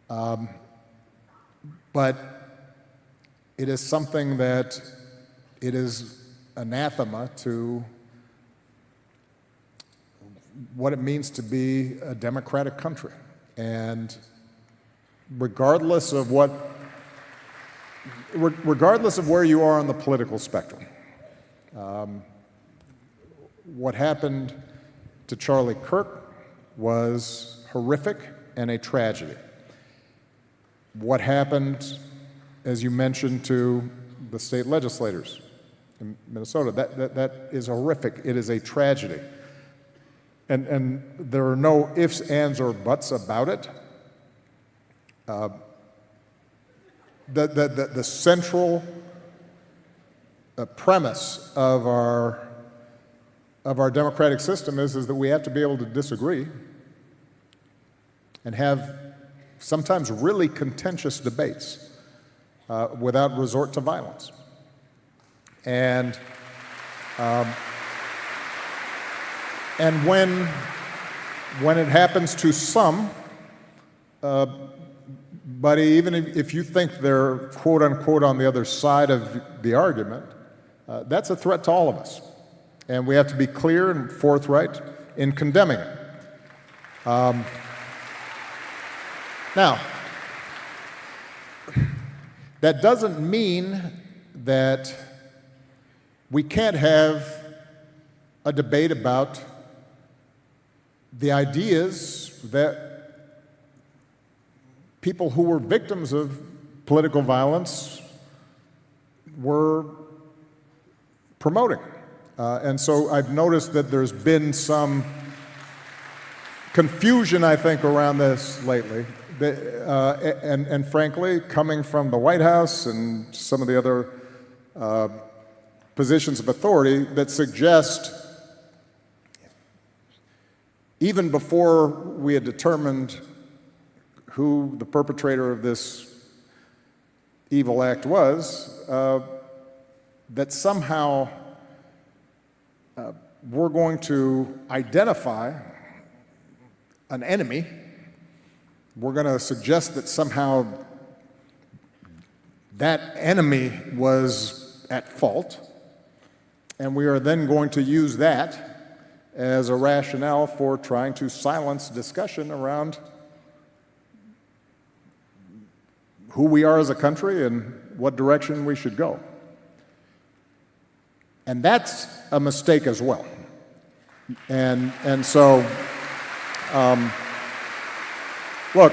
But it is something that it is anathema to what it means to be a democratic country. And regardless of where you are on the political spectrum, what happened to Charlie Kirk was horrific and a tragedy. What happened, as you mentioned, to the state legislators in Minnesota, that is horrific. It is a tragedy. And there are no ifs, ands, or buts about it. The central premise of our democratic system is that we have to be able to disagree and have sometimes really contentious debates without resort to violence. And when it happens to some, but even if you think they're quote unquote on the other side of the argument, that's a threat to all of us. And we have to be clear and forthright in condemning it. Now, that doesn't mean that we can't have a debate about the ideas that people who were victims of political violence were promoting. And so I've noticed that there's been some confusion, I think, around this lately. And frankly, coming from the White House and some of the other positions of authority that suggest, even before we had determined who the perpetrator of this evil act was, that somehow we're going to identify an enemy. We're going to suggest that somehow that enemy was at fault, and we are then going to use that as a rationale for trying to silence discussion around who we are as a country and what direction we should go. And that's a mistake as well. And so, look,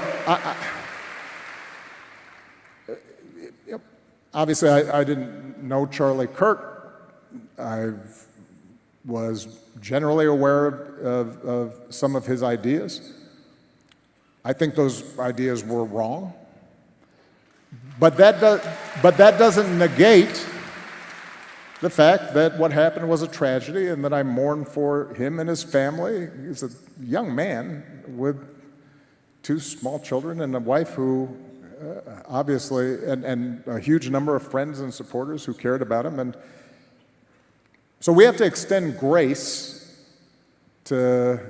obviously I didn't know Charlie Kirk. I was generally aware of some of his ideas. I think those ideas were wrong. But that doesn't negate the fact that what happened was a tragedy and that I mourn for him and his family. He's a young man with 2 small children and a wife who obviously, and a huge number of friends and supporters who cared about him. And so we have to extend grace to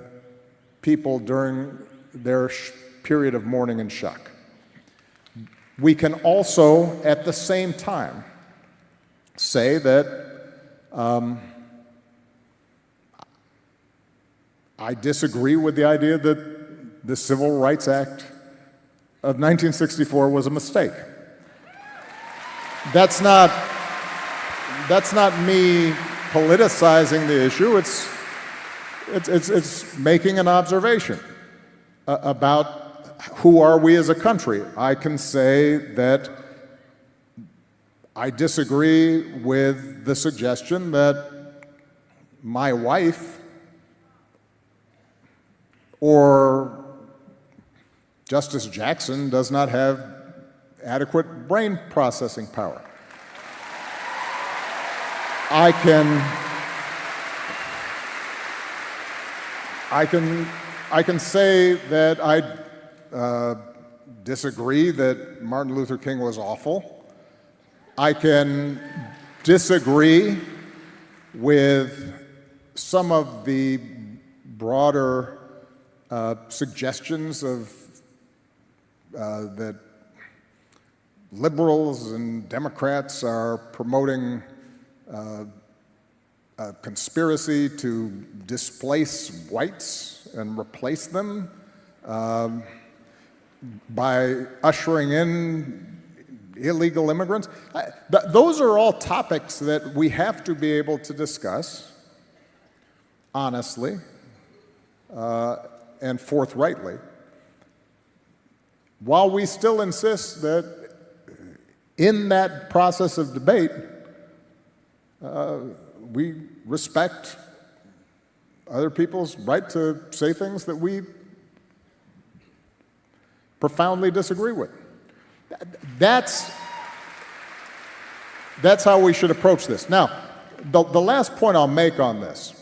people during their period of mourning and shock. We can also, at the same time, say that I disagree with the idea that the Civil Rights Act of 1964 was a mistake. That's not me politicizing the issue. It's making an observation about who are we as a country. I can say that I disagree with the suggestion that my wife or Justice Jackson does not have adequate brain processing power. I can say that I disagree that Martin Luther King was awful. I can disagree with some of the broader suggestions of that liberals and Democrats are promoting a conspiracy to displace whites and replace them by ushering in illegal immigrants. Those are all topics that we have to be able to discuss honestly and forthrightly, while we still insist that in that process of debate, we respect other people's right to say things that we profoundly disagree with. That's how we should approach this. Now, the last point I'll make on this,